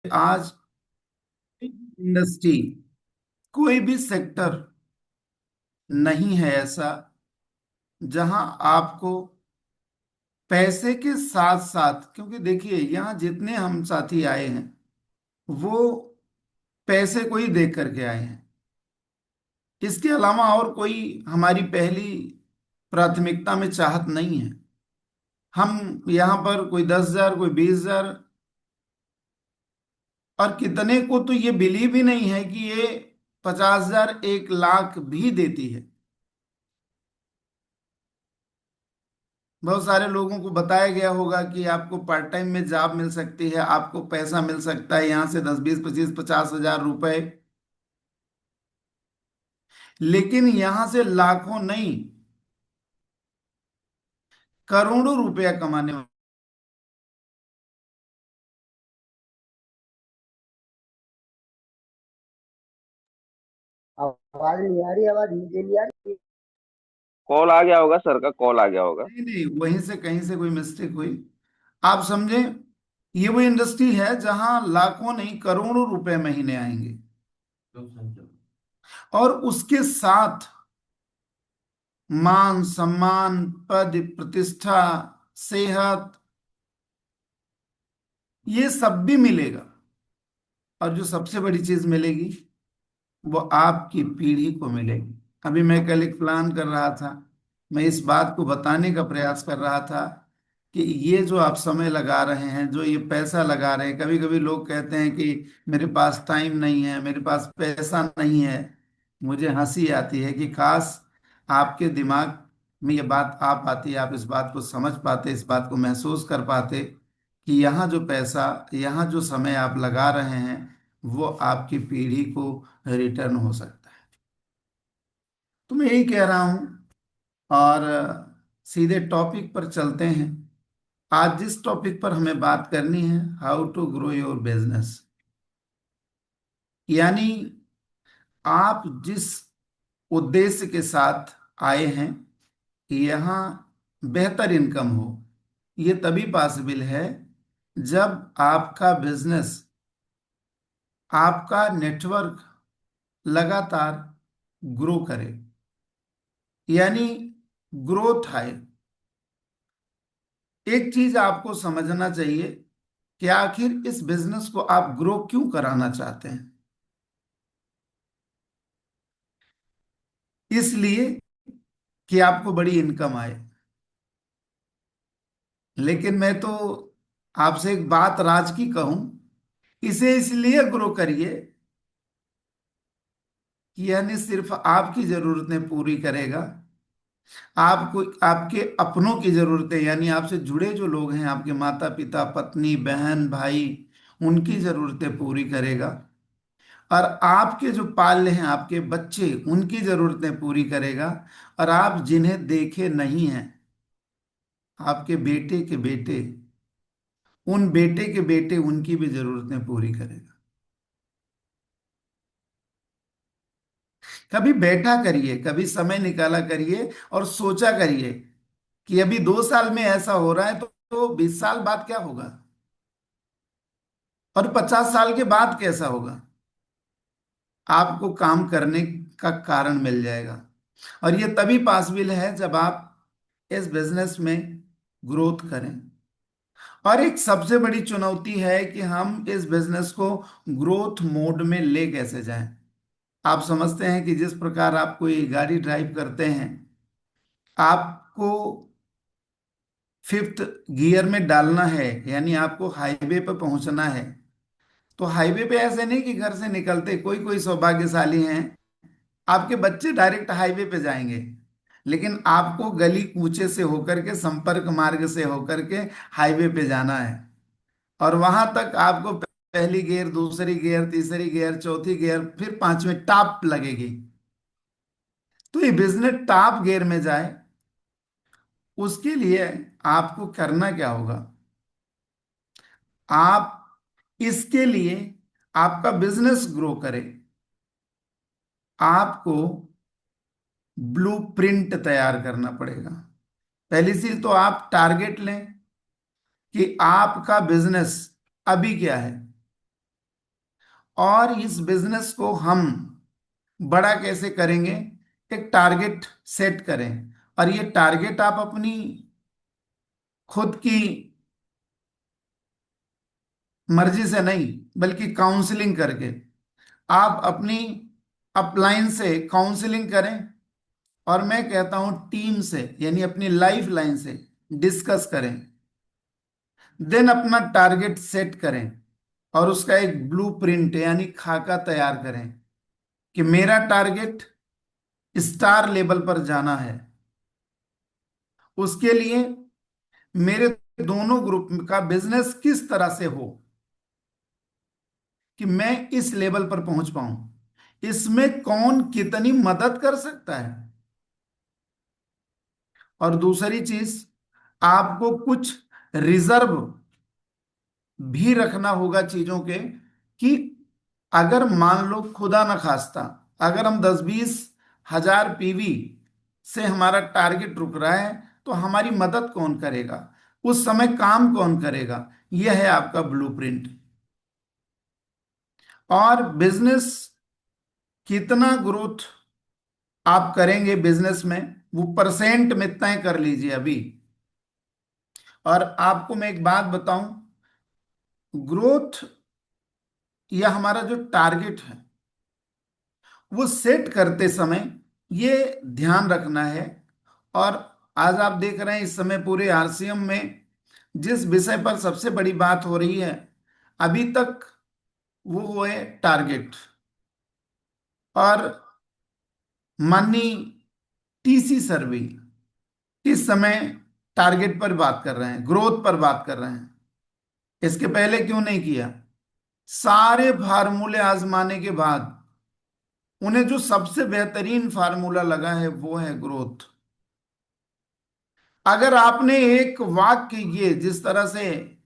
आज इंडस्ट्री, कोई भी सेक्टर नहीं है ऐसा जहां आपको पैसे के साथ साथ, क्योंकि देखिए यहाँ जितने हम साथी आए हैं वो पैसे को ही देख करके आए हैं। इसके अलावा और कोई हमारी पहली प्राथमिकता में चाहत नहीं है। हम यहाँ पर कोई 10,000, कोई 20,000, और कितने को तो ये बिलीव ही नहीं है कि ये 50,000, 1 लाख भी देती है। बहुत सारे लोगों को बताया गया होगा कि आपको पार्ट टाइम में जॉब मिल सकती है, आपको पैसा मिल सकता है यहाँ से 10, 20, 25, 50,000 रुपए। लेकिन यहाँ से लाखों नहीं, करोड़ों रुपया कमाने आवाज नहीं आ रही, आवाज मुझे नहीं आ रही। कॉल आ गया होगा, सर का कॉल आ गया होगा। नहीं नहीं, वहीं से कहीं से कोई मिस्टेक हुई। आप समझे, ये वो इंडस्ट्री है जहां लाखों नहीं करोड़ों रुपए महीने आएंगे, और उसके साथ मान सम्मान, पद प्रतिष्ठा, सेहत, ये सब भी मिलेगा। और जो सबसे बड़ी चीज मिलेगी वो आपकी पीढ़ी को मिलेगी। अभी मैं कल एक प्लान कर रहा था, मैं इस बात को बताने का प्रयास कर रहा था कि ये जो आप समय लगा रहे हैं, जो ये पैसा लगा रहे हैं, कभी कभी लोग कहते हैं कि मेरे पास टाइम नहीं है, मेरे पास पैसा नहीं है। मुझे हंसी आती है कि काश आपके दिमाग में ये बात आ पाती, आप इस बात को समझ पाते, इस बात को महसूस कर पाते कि यहाँ जो पैसा, यहाँ जो समय आप लगा रहे हैं वो आपकी पीढ़ी को रिटर्न हो सकता है। तो मैं यही कह रहा हूँ, और सीधे टॉपिक पर चलते हैं। आज जिस टॉपिक पर हमें बात करनी है, how to grow your business, यानी आप जिस उद्देश्य के साथ आए हैं कि यहाँ बेहतर इनकम हो, ये तभी पॉसिबल है जब आपका बिजनेस, आपका नेटवर्क लगातार ग्रो करे, यानी ग्रोथ आए। एक चीज आपको समझना चाहिए कि आखिर इस बिजनेस को आप ग्रो क्यों कराना चाहते हैं। इसलिए कि आपको बड़ी इनकम आए। लेकिन मैं तो आपसे एक बात राज की कहूं, इसे इसलिए ग्रो करिए कि यानी सिर्फ आपकी जरूरतें पूरी करेगा, आपको आपके अपनों की जरूरतें, यानी आपसे जुड़े जो लोग हैं, आपके माता पिता, पत्नी, बहन, भाई, उनकी जरूरतें पूरी करेगा। और आपके जो पाल्य हैं, आपके बच्चे, उनकी जरूरतें पूरी करेगा। और आप जिन्हें देखे नहीं हैं, आपके बेटे के बेटे, उन बेटे के बेटे, उनकी भी जरूरतें पूरी करेगा। कभी बैठा करिए, कभी समय निकाला करिए और सोचा करिए कि अभी 2 साल में ऐसा हो रहा है तो 20 साल बाद क्या होगा, और 50 साल के बाद कैसा होगा। आपको काम करने का कारण मिल जाएगा। और ये तभी पॉसिबल है जब आप इस बिजनेस में ग्रोथ करें। और एक सबसे बड़ी चुनौती है कि हम इस बिजनेस को ग्रोथ मोड में ले कैसे जाएं। आप समझते हैं कि जिस प्रकार आप कोई गाड़ी ड्राइव करते हैं, आपको 5th गियर में डालना है, यानी आपको हाईवे पर पहुंचना है। तो हाईवे पे ऐसे नहीं कि घर से निकलते, कोई कोई सौभाग्यशाली हैं, आपके बच्चे डायरेक्ट हाईवे पे जाएंगे। लेकिन आपको गली कूचे से होकर के, संपर्क मार्ग से होकर के हाईवे पे जाना है। और वहां तक आपको पहली गियर, दूसरी गियर, तीसरी गियर, चौथी गियर, फिर पांचवें टॉप लगेगी। तो ये बिजनेस टॉप गियर में जाए, उसके लिए आपको करना क्या होगा। आप इसके लिए, आपका बिजनेस ग्रो करे, आपको ब्लूप्रिंट तैयार करना पड़ेगा। पहली चीज तो आप टारगेट लें कि आपका बिजनेस अभी क्या है। और इस बिजनेस को हम बड़ा कैसे करेंगे, एक टारगेट सेट करें। और ये टारगेट आप अपनी खुद की मर्जी से नहीं, बल्कि काउंसलिंग करके आप अपनी अपलाइन से काउंसलिंग करें, और मैं कहता हूं टीम से, यानी अपनी लाइफ लाइन से डिस्कस करें। देन अपना टारगेट सेट करें और उसका एक ब्लूप्रिंट यानी खाका तैयार करें कि मेरा टारगेट स्टार लेवल पर जाना है। उसके लिए मेरे दोनों ग्रुप का बिजनेस किस तरह से हो कि मैं इस लेवल पर पहुंच पाऊं, इसमें कौन कितनी मदद कर सकता है। और दूसरी चीज, आपको कुछ रिजर्व भी रखना होगा चीजों के, कि अगर मान लो खुदा न खास्ता, अगर हम 10-20 हजार पीवी से हमारा टारगेट रुक रहा है, तो हमारी मदद कौन करेगा, उस समय काम कौन करेगा। यह है आपका ब्लूप्रिंट। और बिजनेस कितना ग्रोथ आप करेंगे बिजनेस में, वो परसेंट में तय कर लीजिए अभी। और आपको मैं एक बात बताऊं, ग्रोथ या हमारा जो टारगेट है वो सेट करते समय ये ध्यान रखना है। और आज आप देख रहे हैं इस समय पूरे आरसीएम में जिस विषय पर सबसे बड़ी बात हो रही है अभी तक, वो है टारगेट। और माननीय टीसी सर्वे इस समय टारगेट पर बात कर रहे हैं, ग्रोथ पर बात कर रहे हैं। इसके पहले क्यों नहीं किया? सारे फार्मूले आजमाने के बाद उन्हें जो सबसे बेहतरीन फार्मूला लगा है वो है ग्रोथ। अगर आपने एक वाक्य, ये जिस तरह से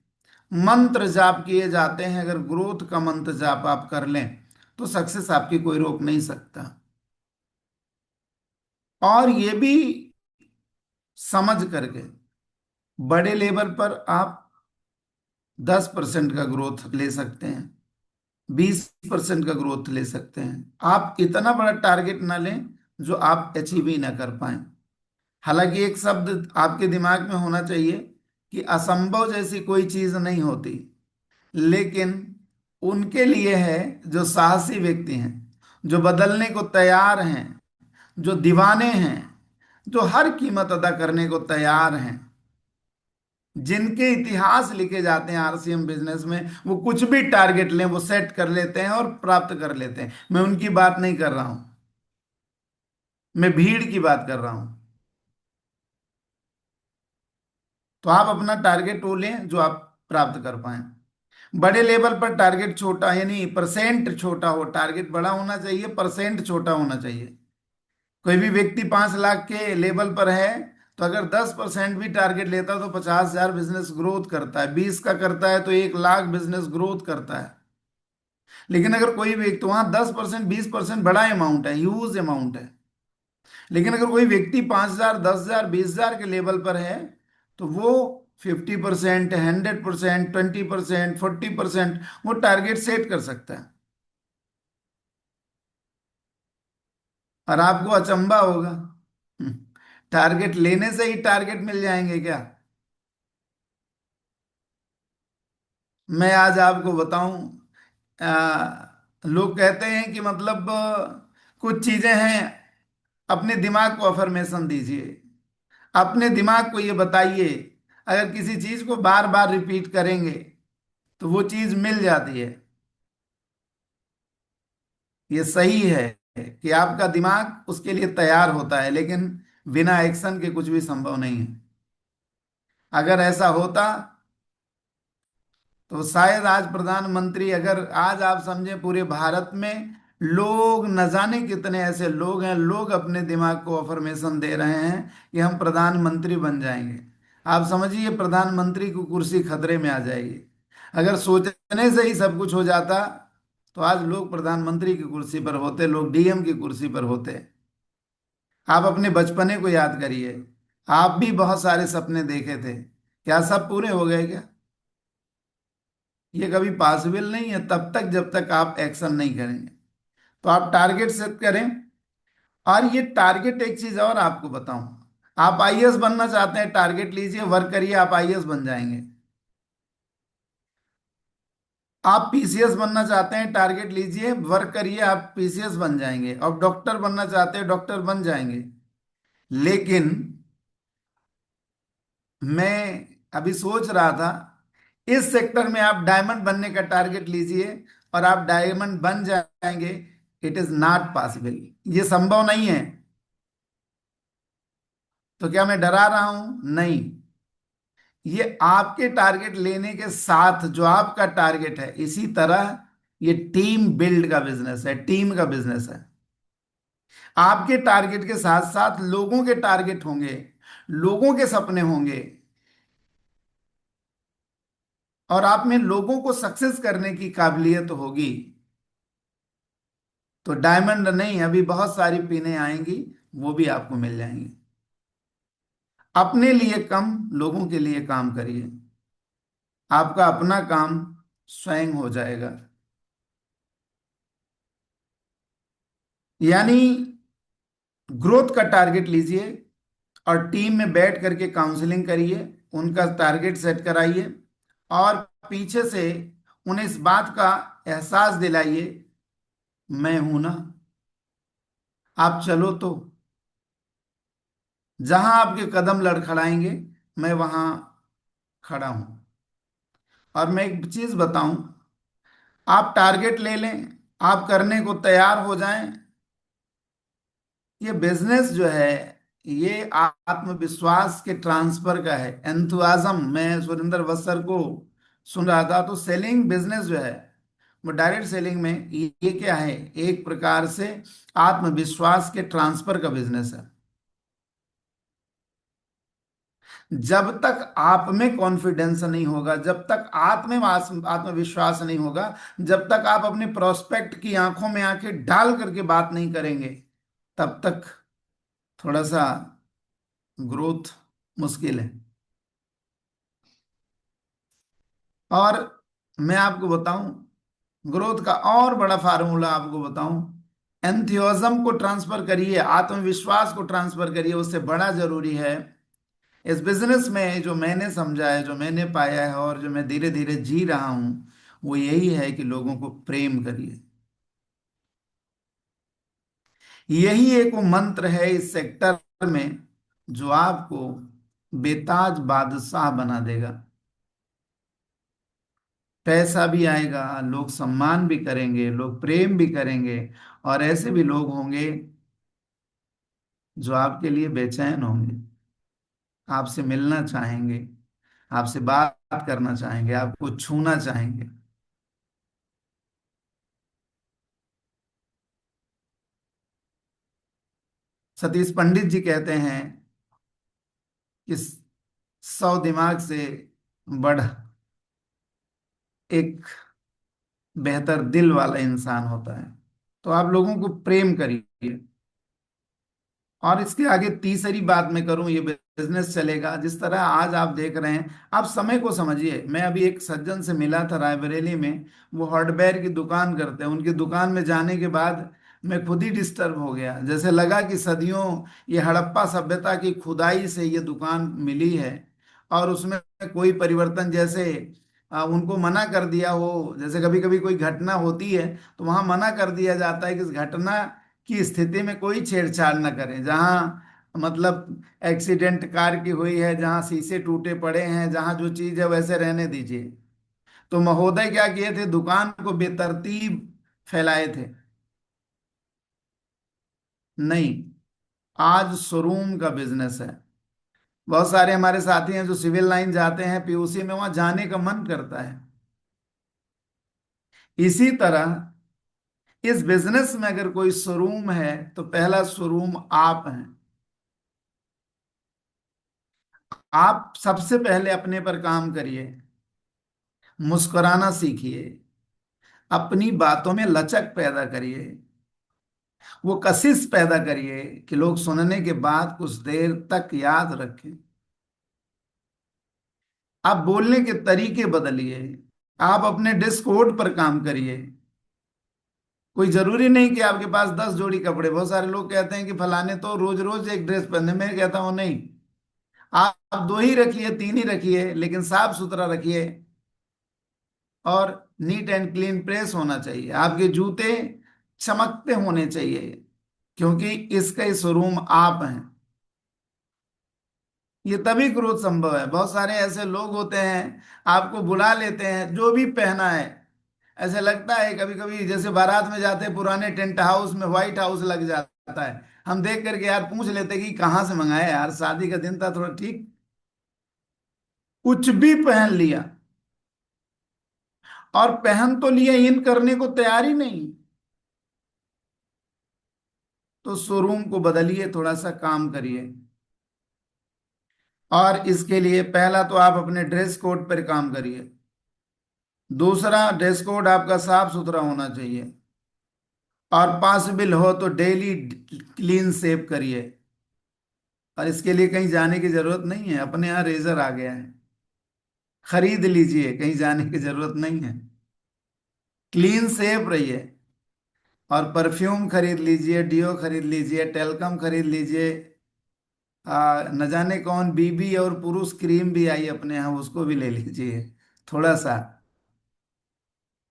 मंत्र जाप किए जाते हैं, अगर ग्रोथ का मंत्र जाप आप कर लें तो सक्सेस आपकी कोई रोक नहीं सकता। और ये भी समझ करके बड़े लेवल पर आप 10% का ग्रोथ ले सकते हैं, 20% का ग्रोथ ले सकते हैं। आप इतना बड़ा टारगेट ना लें जो आप अचीव ही ना कर पाए। हालांकि एक शब्द आपके दिमाग में होना चाहिए कि असंभव जैसी कोई चीज नहीं होती, लेकिन उनके लिए है जो साहसी व्यक्ति हैं, जो बदलने को तैयार हैं, जो दीवाने हैं, जो हर कीमत अदा करने को तैयार हैं, जिनके इतिहास लिखे जाते हैं आरसीएम बिजनेस में। वो कुछ भी टारगेट लें वो सेट कर लेते हैं और प्राप्त कर लेते हैं। मैं उनकी बात नहीं कर रहा हूं, मैं भीड़ की बात कर रहा हूं। तो आप अपना टारगेट वो लें जो आप प्राप्त कर पाए। बड़े लेवल पर टारगेट छोटा, यानी परसेंट छोटा हो, टारगेट बड़ा होना चाहिए, परसेंट छोटा होना चाहिए। कोई भी व्यक्ति 5 लाख के लेवल पर है, तो अगर 10% भी टारगेट लेता तो 50 हजार बिजनेस ग्रोथ करता है, 20 का करता है तो 1 लाख बिजनेस ग्रोथ करता है। लेकिन अगर कोई व्यक्ति, वहां 10% 20% बड़ा अमाउंट है, ह्यूज अमाउंट है। लेकिन अगर कोई व्यक्ति 5 हजार, 10 हजार, 20 हजार के लेवल पर है, तो वो 50%, 100%, 20%, 40% वो टारगेट सेट कर सकता है। और आपको अचंभा होगा, टारगेट लेने से ही टारगेट मिल जाएंगे क्या? मैं आज आपको बताऊं, लोग कहते हैं कि मतलब कुछ चीजें हैं, अपने दिमाग को अफर्मेशन दीजिए, अपने दिमाग को ये बताइए, अगर किसी चीज को बार बार रिपीट करेंगे तो वो चीज मिल जाती है। ये सही है कि आपका दिमाग उसके लिए तैयार होता है, लेकिन बिना एक्शन के कुछ भी संभव नहीं है। अगर ऐसा होता तो शायद आज प्रधानमंत्री, अगर आज आप समझे पूरे भारत में लोग, न जाने कितने ऐसे लोग हैं, लोग अपने दिमाग को अफर्मेशन दे रहे हैं कि हम प्रधानमंत्री बन जाएंगे। आप समझिए प्रधानमंत्री की कुर्सी खतरे में आ जाएगी। अगर सोचने से ही सब कुछ हो जाता तो आज लोग प्रधानमंत्री की कुर्सी पर होते, लोग डीएम की कुर्सी पर होते। आप अपने बचपने को याद करिए, आप भी बहुत सारे सपने देखे थे, क्या सब पूरे हो गए क्या? ये कभी पॉसिबल नहीं है तब तक जब तक आप एक्शन नहीं करेंगे। तो आप टारगेट सेट करें। और ये टारगेट, एक चीज और आपको बताऊं, आप आईएएस बनना चाहते हैं, टारगेट लीजिए, वर्क करिए, आप आईएएस बन जाएंगे। आप पीसीएस बनना चाहते हैं, टारगेट लीजिए, वर्क करिए, आप पीसीएस बन जाएंगे। और डॉक्टर बनना चाहते हैं, डॉक्टर बन जाएंगे। लेकिन मैं अभी सोच रहा था, इस सेक्टर में आप डायमंड बनने का टारगेट लीजिए और आप डायमंड बन जाएंगे। इट इज नॉट पॉसिबल, ये संभव नहीं है। तो क्या मैं डरा रहा हूं? नहीं। ये आपके टारगेट लेने के साथ जो आपका टारगेट है, इसी तरह ये टीम बिल्ड का बिजनेस है, टीम का बिजनेस है। आपके टारगेट के साथ साथ लोगों के टारगेट होंगे, लोगों के सपने होंगे, और आप में लोगों को सक्सेस करने की काबिलियत होगी। तो डायमंड नहीं, अभी बहुत सारी पिनें आएंगी, वो भी आपको मिल जाएंगी। अपने लिए कम, लोगों के लिए काम करिए, आपका अपना काम स्वयं हो जाएगा। यानी ग्रोथ का टारगेट लीजिए और टीम में बैठ करके काउंसलिंग करिए, उनका टारगेट सेट कराइए, और पीछे से उन्हें इस बात का एहसास दिलाइए, मैं हूं ना, आप चलो तो। जहां आपके कदम लड़खड़ाएंगे, मैं वहां खड़ा हूं। और मैं एक चीज बताऊं, आप टारगेट ले लें, आप करने को तैयार हो जाएं, ये बिजनेस जो है, ये आत्मविश्वास के ट्रांसफर का है, एंथुआजम। मैं सुरेंद्र बस्तर को सुन रहा था, तो सेलिंग बिजनेस जो है, वो डायरेक्ट सेलिंग में ये क्या है, एक प्रकार से आत्मविश्वास के ट्रांसफर का बिजनेस है। जब तक आप में कॉन्फिडेंस नहीं होगा, जब तक आत्मविश्वास नहीं होगा, जब तक आप अपने प्रोस्पेक्ट की आंखों में आंखें डाल करके बात नहीं करेंगे, तब तक थोड़ा सा ग्रोथ मुश्किल है। और मैं आपको बताऊं, ग्रोथ का और बड़ा फार्मूला आपको बताऊं, एंथुसियाज्म को ट्रांसफर करिए, आत्मविश्वास को ट्रांसफर करिए, उससे बड़ा जरूरी है इस बिजनेस में। जो मैंने समझा है, जो मैंने पाया है, और जो मैं धीरे धीरे जी रहा हूं, वो यही है कि लोगों को प्रेम करिए। यही एक वो मंत्र है इस सेक्टर में जो आपको बेताज बादशाह बना देगा। पैसा भी आएगा, लोग सम्मान भी करेंगे, लोग प्रेम भी करेंगे, और ऐसे भी लोग होंगे जो आपके लिए बेचैन होंगे, आपसे मिलना चाहेंगे, आपसे बात करना चाहेंगे, आपको छूना चाहेंगे। सतीश पंडित जी कहते हैं कि 100 दिमाग से बढ़ एक बेहतर दिल वाला इंसान होता है। तो आप लोगों को प्रेम करिए। और इसके आगे तीसरी बात मैं करूं, ये बिजनेस चलेगा जिस तरह आज आप देख रहे हैं। आप समय को समझिए। मैं अभी एक सज्जन से मिला था रायबरेली में, वो हार्डवेयर की दुकान करते हैं। उनकी दुकान में जाने के बाद मैं खुद ही डिस्टर्ब हो गया, जैसे लगा कि सदियों ये हड़प्पा सभ्यता की खुदाई से ये दुकान मिली है, और उसमें कोई परिवर्तन, जैसे उनको मना कर दिया हो, जैसे कभी कभी कोई घटना होती है तो वहां मना कर दिया जाता है कि इस घटना की स्थिति में कोई छेड़छाड़ न करें। जहां मतलब एक्सीडेंट कार की हुई है, जहां शीशे टूटे पड़े हैं, जहां जो चीज है वैसे रहने दीजिए। तो महोदय क्या किए थे, दुकान को बेतरतीब फैलाए थे। नहीं, आज शोरूम का बिजनेस है। बहुत सारे हमारे साथी हैं जो सिविल लाइन जाते हैं, पीयूसी में, वहां जाने का मन करता है। इसी तरह इस बिजनेस में अगर कोई शोरूम है, तो पहला शोरूम आप हैं। आप सबसे पहले अपने पर काम करिए, मुस्कुराना सीखिए, अपनी बातों में लचक पैदा करिए, वो कशिश पैदा करिए कि लोग सुनने के बाद कुछ देर तक याद रखें। आप बोलने के तरीके बदलिए, आप अपने ड्रेस कोड पर काम करिए। कोई जरूरी नहीं कि आपके पास 10 जोड़ी कपड़े। बहुत सारे लोग कहते हैं कि फलाने तो रोज रोज एक ड्रेस पहनते, मैं कहता हूं नहीं। आप दो ही रखिए, तीन ही रखिए, लेकिन साफ सुथरा रखिए। और नीट एंड क्लीन प्रेस होना चाहिए। आपके जूते चमकते होने चाहिए, क्योंकि इसका शोरूम आप हैं। ये तभी ग्रोथ संभव है। बहुत सारे ऐसे लोग होते हैं, आपको बुला लेते हैं जो भी पहना है। ऐसे लगता है कभी कभी जैसे बारात में जाते हैं, पुराने टेंट हाउस में व्हाइट हाउस लग जाता है। हम देख करके यार पूछ लेते कि कहाँ से मंगाया यार, शादी का दिन था थोड़ा ठीक। कुछ भी पहन लिया, और पहन तो लिया, इन करने को तैयार ही नहीं। तो शोरूम को बदलिए, थोड़ा सा काम करिए। और इसके लिए पहला तो आप अपने ड्रेस कोड पर काम करिए। दूसरा, ड्रेस कोड आपका साफ सुथरा होना चाहिए। और पॉसिबल हो तो डेली क्लीन शेव करिए। और इसके लिए कहीं जाने की जरूरत नहीं है, अपने यहाँ रेजर आ गया है, खरीद लीजिए, कहीं जाने की जरूरत नहीं है। क्लीन शेव रहिए। और परफ्यूम खरीद लीजिए, डियो खरीद लीजिए, टेल्कम खरीद लीजिए। न जाने कौन बीबी और पुरुष क्रीम भी आई अपने यहाँ, उसको भी ले लीजिए। थोड़ा सा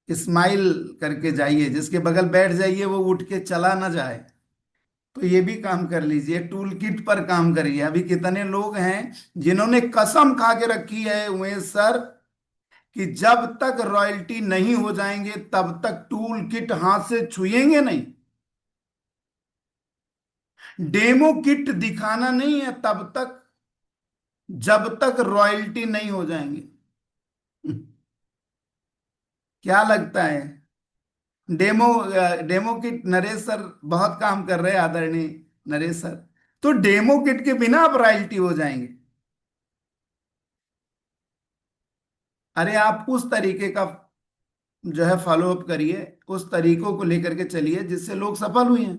स्माइल करके जाइए, जिसके बगल बैठ जाइए वो उठ के चला ना जाए। तो ये भी काम कर लीजिए, टूल किट पर काम करिए। अभी कितने लोग हैं जिन्होंने कसम खा के रखी है उमेश सर, कि जब तक रॉयल्टी नहीं हो जाएंगे तब तक टूल किट हाथ से छुएंगे नहीं। डेमो किट दिखाना नहीं है तब तक, जब तक रॉयल्टी नहीं हो जाएंगे। क्या लगता है? Demo demo kit Naresh sir बहुत काम कर रहे हैं, आदरणीय नरेश सर। तो डेमो किट के बिना आप रॉयल्टी हो जाएंगे। अरे आप उस तरीके का जो है फॉलो अप करिए, उस तरीकों को लेकर के चलिए जिससे लोग सफल हुए हैं।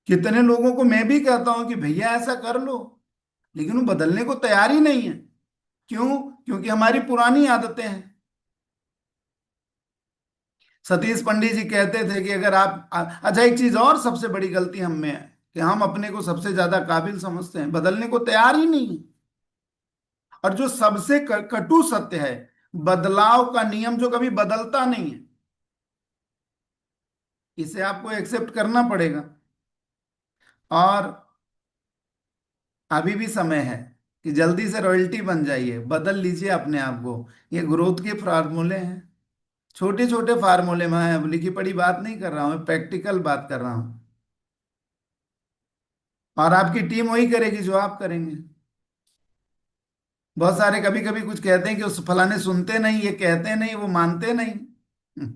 कितने लोगों को मैं भी कहता हूं कि भैया ऐसा कर लो, लेकिन वो बदलने को तैयार ही नहीं है। क्यों? क्योंकि हमारी पुरानी आदतें हैं। सतीश पंडित जी कहते थे कि अगर आप अच्छा, एक चीज और सबसे बड़ी गलती हम में है कि हम अपने को सबसे ज्यादा काबिल समझते हैं, बदलने को तैयार ही नहीं है। और जो सबसे कटु सत्य है, बदलाव का नियम जो कभी बदलता नहीं है, इसे आपको एक्सेप्ट करना पड़ेगा। और अभी भी समय है कि जल्दी से रॉयल्टी बन जाइए, बदल लीजिए अपने आप को। ये ग्रोथ के फार्मूले हैं, छोटे छोटे फार्मूले। मैं अब लिखी पढ़ी बात नहीं कर रहा हूँ, प्रैक्टिकल बात कर रहा हूँ। और आपकी टीम वही करेगी जो आप करेंगे। बहुत सारे कभी कभी कुछ कहते हैं कि उस फलाने सुनते नहीं, ये कहते नहीं, वो मानते नहीं।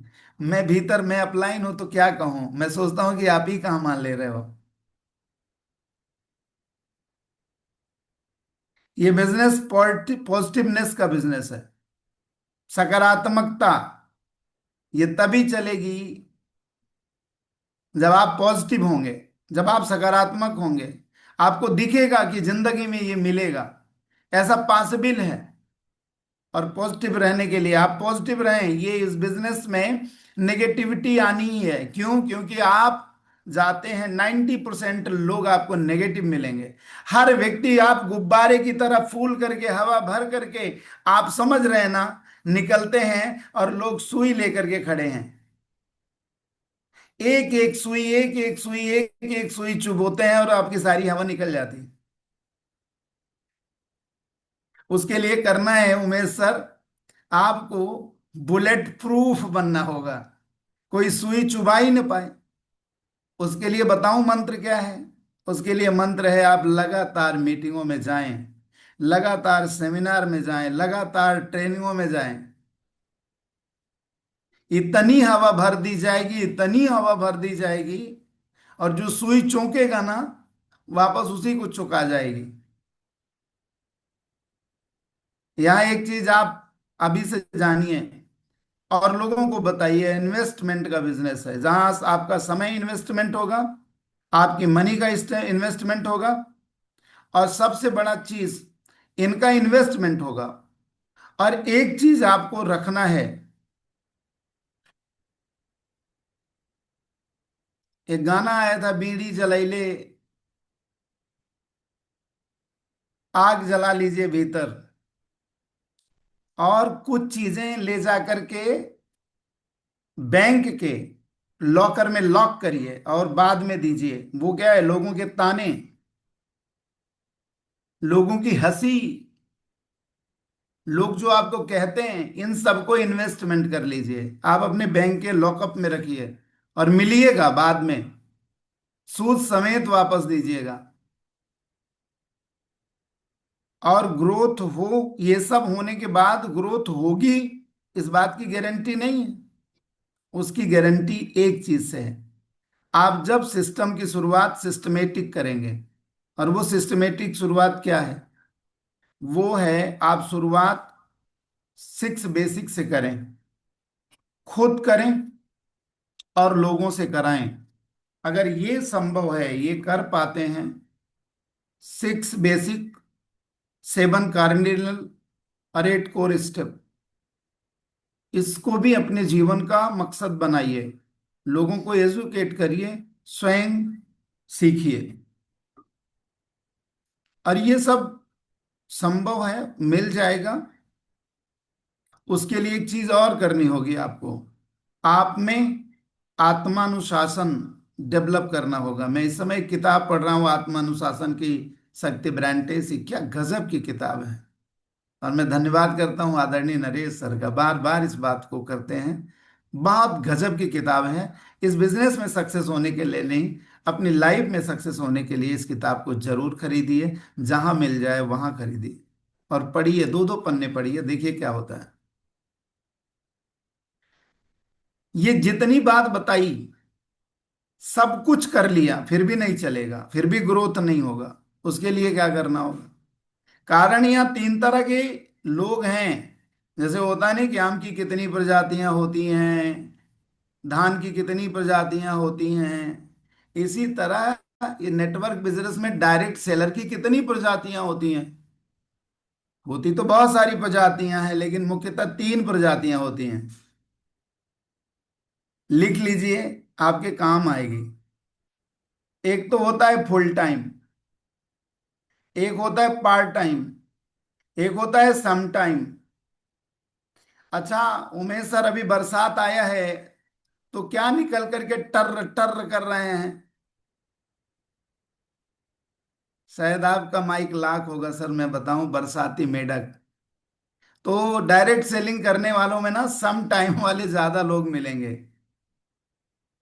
मैं भीतर मैं अपलाइन हूं तो क्या कहूं, मैं सोचता हूं कि आप ही कहाँ मान ले रहे हो। ये बिजनेस पॉजिटिवनेस का बिजनेस है। सकारात्मकता ये तभी चलेगी जब आप पॉजिटिव होंगे, जब आप सकारात्मक होंगे। आपको दिखेगा कि जिंदगी में ये मिलेगा, ऐसा पॉसिबल है। और पॉजिटिव रहने के लिए आप पॉजिटिव रहें। ये इस बिजनेस में नेगेटिविटी आनी ही है। क्यों? क्योंकि आप जाते हैं, 90% लोग आपको नेगेटिव मिलेंगे। हर व्यक्ति आप गुब्बारे की तरह फूल करके, हवा भर करके, आप समझ रहे हैं ना, निकलते हैं और लोग सुई लेकर के खड़े हैं। एक एक सुई, एक एक सुई, एक एक सुई चुभोते हैं और आपकी सारी हवा निकल जाती है। उसके लिए करना है उमेश सर, आपको बुलेट प्रूफ बनना होगा, कोई सुई चुभा ही न पाए। उसके लिए बताऊं मंत्र क्या है? उसके लिए मंत्र है, आप लगातार मीटिंगों में जाएं, लगातार सेमिनार में जाएं, लगातार ट्रेनिंगों में जाएं। इतनी हवा भर दी जाएगी, इतनी हवा भर दी जाएगी, और जो सुई चौंकेगा ना, वापस उसी को चुका जाएगी। यहाँ एक चीज आप अभी से जानिए और लोगों को बताइए, इन्वेस्टमेंट का बिजनेस है, जहां आपका समय इन्वेस्टमेंट होगा, आपकी मनी का इन्वेस्टमेंट होगा, और सबसे बड़ा चीज इनका इन्वेस्टमेंट होगा। और एक चीज आपको रखना है, एक गाना आया था, बीड़ी जलाइले आग जला लीजिए भीतर, और कुछ चीजें ले जा करके बैंक के लॉकर में लॉक करिए और बाद में दीजिए। वो क्या है, लोगों के ताने, लोगों की हंसी, लोग जो आपको कहते हैं, इन सबको इन्वेस्टमेंट कर लीजिए, आप अपने बैंक के लॉकअप में रखिए और मिलिएगा बाद में, सूद समेत वापस दीजिएगा। और ग्रोथ हो, ये सब होने के बाद ग्रोथ होगी, इस बात की गारंटी नहीं है। उसकी गारंटी एक चीज से है, आप जब सिस्टम की शुरुआत सिस्टमेटिक करेंगे। और वो सिस्टमेटिक शुरुआत क्या है? वो है, आप शुरुआत 6 बेसिक से करें, खुद करें और लोगों से कराएं। अगर ये संभव है, ये कर पाते हैं, 6 बेसिक, 7 कार्डिनल और 8 कोर स्टेप, इसको भी अपने जीवन का मकसद बनाइए, लोगों को एजुकेट करिए, स्वयं सीखिए। और ये सब संभव है, मिल जाएगा। उसके लिए एक चीज और करनी होगी आपको, आप में आत्मानुशासन डेवलप करना होगा। मैं इस समय एक किताब पढ़ रहा हूँ आत्मानुशासन की, शक्ति ब्रांटे की, क्या गजब की किताब है। और मैं धन्यवाद करता हूँ आदरणीय नरेश सर का, बार बार इस बात को करते हैं। बहुत गजब की किताब है। इस बिजनेस में सक्सेस होने के लिए नहीं, अपनी लाइफ में सक्सेस होने के लिए इस किताब को जरूर खरीदिए, जहां मिल जाए वहां खरीदिए और पढ़िए, 2 2 पन्ने पढ़िए, देखिए क्या होता है। ये जितनी बात बताई, सब कुछ कर लिया फिर भी नहीं चलेगा, फिर भी ग्रोथ नहीं होगा। उसके लिए क्या करना होगा? कारण यहाँ 3 तरह के लोग हैं। जैसे होता नहीं कि आम की कितनी प्रजातियां होती हैं, धान की कितनी प्रजातियां होती हैं, इसी तरह ये नेटवर्क बिजनेस में डायरेक्ट सेलर की कितनी प्रजातियां होती हैं। होती तो बहुत सारी प्रजातियां हैं, लेकिन मुख्यतः 3 प्रजातियां होती हैं। लिख लीजिए, आपके काम आएगी। एक तो होता है फुल टाइम, एक होता है पार्ट टाइम, एक होता है सम टाइम। अच्छा उमेश सर, अभी बरसात आया है तो क्या निकल करके टर टर कर रहे हैं? शायद आपका माइक लाख होगा सर, मैं बताऊं, बरसाती मेढक। तो डायरेक्ट सेलिंग करने वालों में ना सम टाइम वाले ज्यादा लोग मिलेंगे।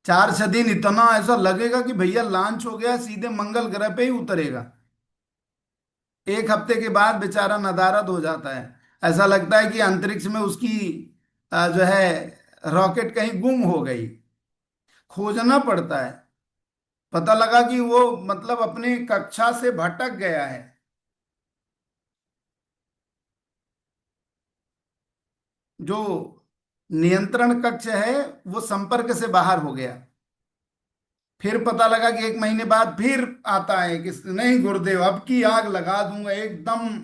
4 6 दिन इतना ऐसा लगेगा कि भैया लॉन्च हो गया, सीधे मंगल ग्रह पे ही उतरेगा। 1 हफ्ते के बाद बेचारा नदारद हो जाता है। ऐसा लगता है कि अंतरिक्ष में उसकी जो है रॉकेट कहीं गुम हो गई, खोजना पड़ता है। पता लगा कि वो मतलब अपनी कक्षा से भटक गया है। जो नियंत्रण कक्ष है वो संपर्क से बाहर हो गया। फिर पता लगा कि 1 महीने बाद फिर आता है कि नहीं गुरुदेव, अब की आग लगा दूंगा एकदम।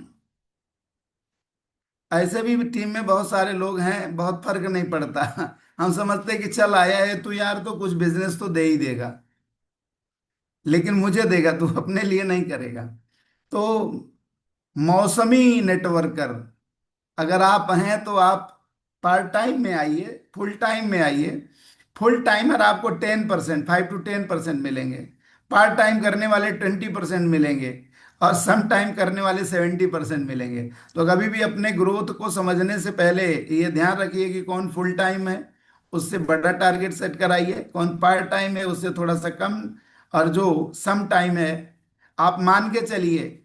ऐसे भी टीम में बहुत सारे लोग हैं, बहुत फर्क नहीं पड़ता। हम समझते हैं कि चल आया है तू यार, तो कुछ बिजनेस तो दे ही देगा, लेकिन मुझे देगा, तू अपने लिए नहीं करेगा। तो मौसमी नेटवर्कर अगर आप हैं तो आप पार्ट टाइम में आइए, फुल टाइम में आइए। फुल टाइमर आपको 10%, 5 to 10% मिलेंगे। पार्ट टाइम करने वाले 20% मिलेंगे। और सम टाइम करने वाले 70% मिलेंगे। तो कभी भी अपने ग्रोथ को समझने से पहले ये ध्यान रखिए कि कौन फुल टाइम है, उससे बड़ा टारगेट सेट कराइए, कौन पार्ट टाइम है उससे थोड़ा सा कम, और जो सम टाइम है, आप मान के चलिए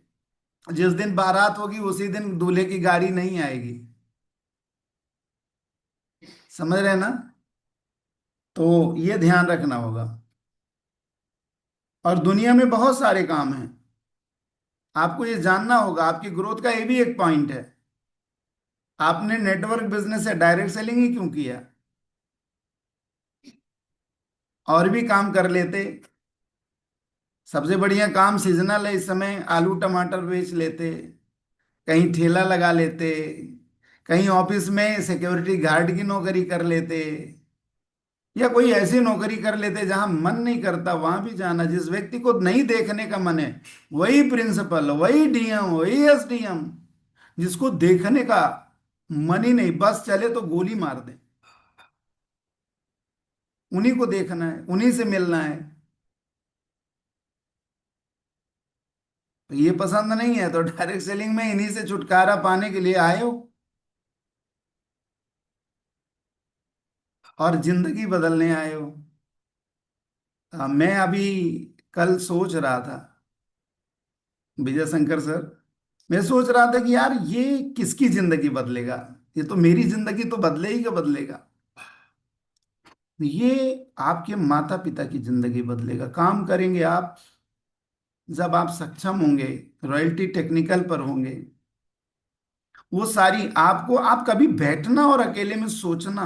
जिस दिन बारात होगी उसी दिन दूल्हे की गाड़ी नहीं आएगी। समझ रहे हैं ना? तो ये ध्यान रखना होगा। और दुनिया में बहुत सारे काम हैं, आपको ये जानना होगा। आपकी ग्रोथ का ये भी एक पॉइंट है। आपने नेटवर्क बिजनेस से डायरेक्ट सेलिंग ही क्यों किया? और भी काम कर लेते। सबसे बढ़िया काम सीजनल है इस समय, आलू टमाटर बेच लेते, कहीं ठेला लगा लेते, कहीं ऑफिस में सिक्योरिटी गार्ड की नौकरी कर लेते, या कोई ऐसी नौकरी कर लेते जहां मन नहीं करता वहां भी जाना। जिस व्यक्ति को नहीं देखने का मन है, वही प्रिंसिपल, वही डीएम, वही एसडीएम। जिसको देखने का मन ही नहीं, बस चले तो गोली मार दे, उन्हीं को देखना है, उन्हीं से मिलना है। तो ये पसंद नहीं है तो डायरेक्ट सेलिंग में इन्हीं से छुटकारा पाने के लिए आए हो और जिंदगी बदलने आए हो। मैं अभी कल सोच रहा था, विजय शंकर सर, मैं सोच रहा था कि यार ये किसकी जिंदगी बदलेगा, ये तो मेरी जिंदगी तो बदले ही का बदलेगा। ये आपके माता पिता की जिंदगी बदलेगा। काम करेंगे आप जब आप सक्षम होंगे, रॉयल्टी टेक्निकल पर होंगे, वो सारी आपको, आप कभी बैठना और अकेले में सोचना,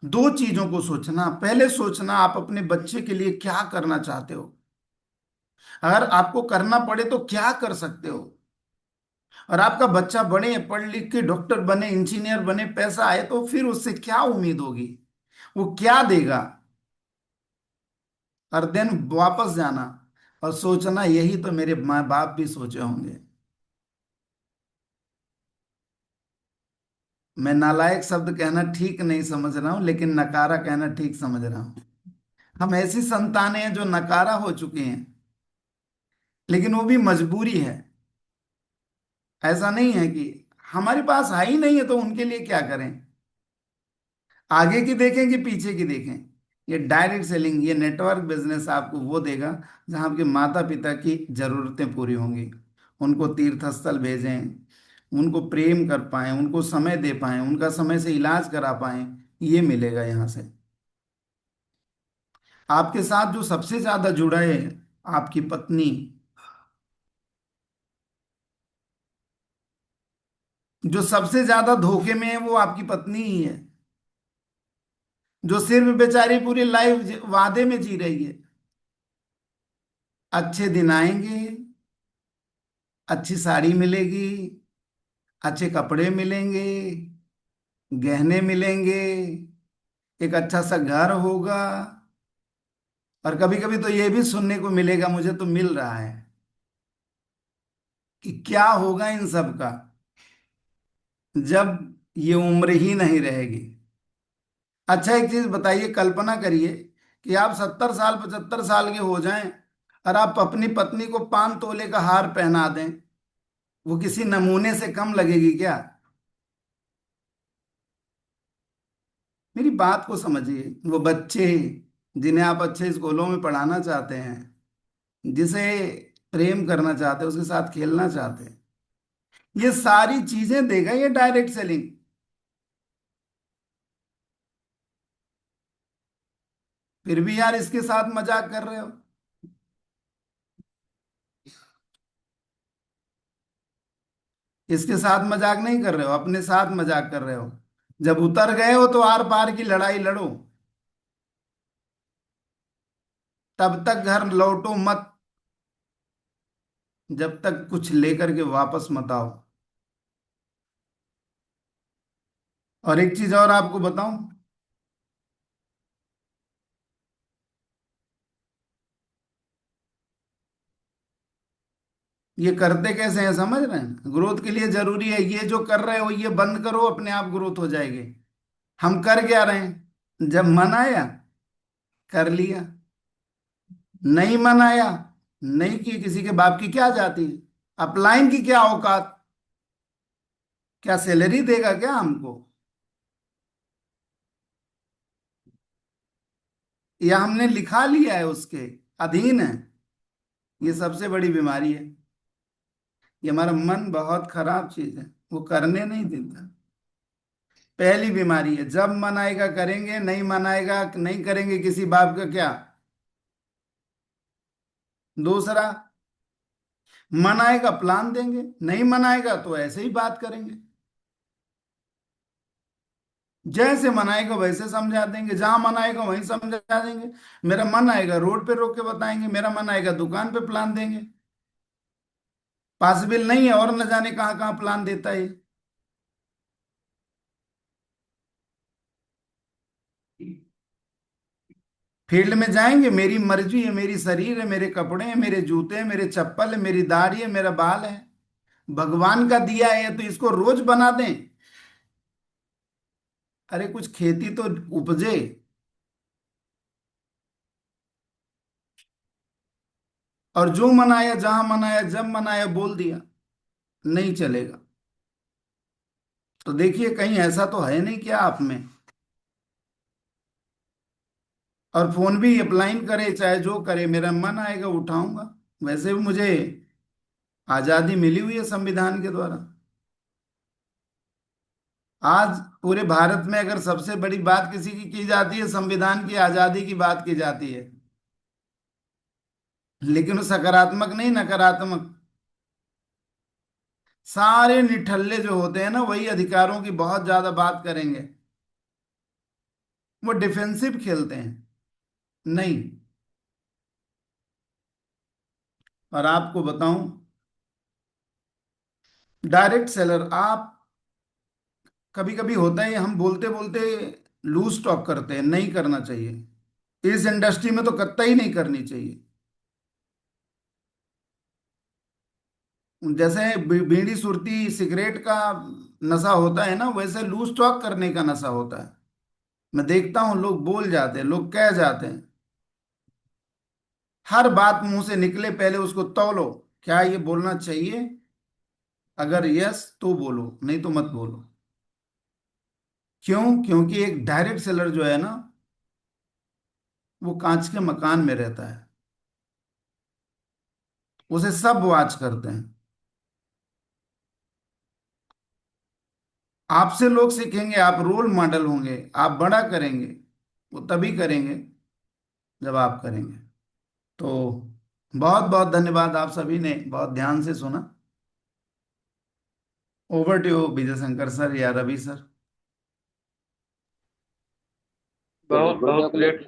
दो चीजों को सोचना। पहले सोचना आप अपने बच्चे के लिए क्या करना चाहते हो, अगर आपको करना पड़े तो क्या कर सकते हो। और आपका बच्चा बड़े पढ़ लिख के डॉक्टर बने, इंजीनियर बने, पैसा आए, तो फिर उससे क्या उम्मीद होगी, वो क्या देगा। और देन वापस जाना और सोचना यही तो मेरे माँ बाप भी सोचे होंगे। मैं नालायक शब्द कहना ठीक नहीं समझ रहा हूं, लेकिन नकारा कहना ठीक समझ रहा हूं। हम ऐसी संतानें हैं जो नकारा हो चुके हैं, लेकिन वो भी मजबूरी है। ऐसा नहीं है कि हमारे पास है ही नहीं है तो उनके लिए क्या करें। आगे की देखें कि पीछे की देखें। ये डायरेक्ट सेलिंग, ये नेटवर्क बिजनेस आपको वो देगा जहां आपके माता पिता की जरूरतें पूरी होंगी। उनको तीर्थ स्थल भेजें, उनको प्रेम कर पाएं, उनको समय दे पाएं, उनका समय से इलाज करा पाएं, ये मिलेगा यहाँ से। आपके साथ जो सबसे ज्यादा जुड़ा है, आपकी पत्नी। जो सबसे ज्यादा धोखे में है वो आपकी पत्नी ही है, जो सिर्फ बेचारी पूरी लाइफ वादे में जी रही है। अच्छे दिन आएंगे, अच्छी साड़ी मिलेगी, अच्छे कपड़े मिलेंगे, गहने मिलेंगे, एक अच्छा सा घर होगा। और कभी कभी तो ये भी सुनने को मिलेगा, मुझे तो मिल रहा है, कि क्या होगा इन सब का जब ये उम्र ही नहीं रहेगी। अच्छा एक चीज बताइए, कल्पना करिए कि आप 70 साल 75 साल के हो जाएं और आप अपनी पत्नी को 5 तोले का हार पहना दें, वो किसी नमूने से कम लगेगी क्या? मेरी बात को समझिए। वो बच्चे जिन्हें आप अच्छे स्कूलों में पढ़ाना चाहते हैं, जिसे प्रेम करना चाहते हैं, उसके साथ खेलना चाहते हैं, ये सारी चीजें देगा ये डायरेक्ट सेलिंग। फिर भी यार इसके साथ मजाक कर रहे हो। इसके साथ मजाक नहीं कर रहे हो, अपने साथ मजाक कर रहे हो। जब उतर गए हो तो आर पार की लड़ाई लड़ो, तब तक घर लौटो मत जब तक कुछ लेकर के वापस मत आओ। और एक चीज और आपको बताऊं, ये करते कैसे हैं समझ रहे हैं? ग्रोथ के लिए जरूरी है, ये जो कर रहे हो ये बंद करो, अपने आप ग्रोथ हो जाएगी। हम कर क्या रहे हैं, जब मन आया कर लिया, नहीं मन आया नहीं की। किसी के बाप की क्या जाती है, अपलाइन की क्या औकात, क्या सैलरी देगा क्या हमको, या हमने लिखा लिया है उसके अधीन है। ये सबसे बड़ी बीमारी है। ये हमारा मन बहुत खराब चीज है, वो करने नहीं देता। पहली बीमारी है, जब मन आएगा करेंगे, नहीं मन आएगा नहीं करेंगे, किसी बाप का क्या। दूसरा, मन आएगा प्लान देंगे, नहीं मन आएगा तो ऐसे ही बात करेंगे। जैसे मन आएगा वैसे समझा देंगे, जहां मन आएगा वहीं समझा देंगे। मेरा मन आएगा रोड पे रोक के बताएंगे, मेरा मन आएगा दुकान पे प्लान देंगे। पॉसिबल नहीं है, और न जाने कहाँ कहाँ प्लान देता है। फील्ड में जाएंगे, मेरी मर्जी है, मेरी शरीर है, मेरे कपड़े हैं, मेरे जूते हैं, मेरे चप्पल है, मेरी दाढ़ी है, मेरा बाल है। भगवान का दिया है तो इसको रोज बना दें। अरे कुछ खेती तो उपजे। और जो मनाया, जहां मनाया, जब मनाया, बोल दिया, नहीं चलेगा। तो देखिए कहीं ऐसा तो है नहीं क्या आप में। और फोन भी अप्लाइन करे चाहे जो करे, मेरा मन आएगा उठाऊंगा। वैसे भी मुझे आजादी मिली हुई है संविधान के द्वारा। आज पूरे भारत में अगर सबसे बड़ी बात किसी की जाती है, संविधान की आजादी की बात की जाती है। लेकिन वो सकारात्मक नहीं, नकारात्मक। सारे निठल्ले जो होते हैं ना, वही अधिकारों की बहुत ज्यादा बात करेंगे। वो डिफेंसिव खेलते हैं। नहीं। और आपको बताऊं, डायरेक्ट सेलर आप, कभी कभी होता है हम बोलते बोलते लूज टॉक करते हैं, नहीं करना चाहिए। इस इंडस्ट्री में तो कतई नहीं करनी चाहिए। जैसे बीड़ी सुरती सिगरेट का नशा होता है ना, वैसे लूज टॉक करने का नशा होता है। मैं देखता हूँ लोग बोल जाते हैं, लोग कह जाते हैं। हर बात मुंह से निकले पहले उसको तौलो, क्या ये बोलना चाहिए? अगर यस तो बोलो, नहीं तो मत बोलो। क्यों? क्योंकि एक डायरेक्ट सेलर जो है ना, वो कांच के मकान में रहता है। उसे सब वाच करते हैं। आपसे लोग सीखेंगे, आप रोल मॉडल होंगे, आप बड़ा करेंगे। वो तभी करेंगे जब आप करेंगे। तो बहुत बहुत धन्यवाद, आप सभी ने बहुत ध्यान से सुना। Over to you Vijay Shankar sir या रवि सर। चलिए बहुत बहुत गुरुदेव के लिए ग्रेट।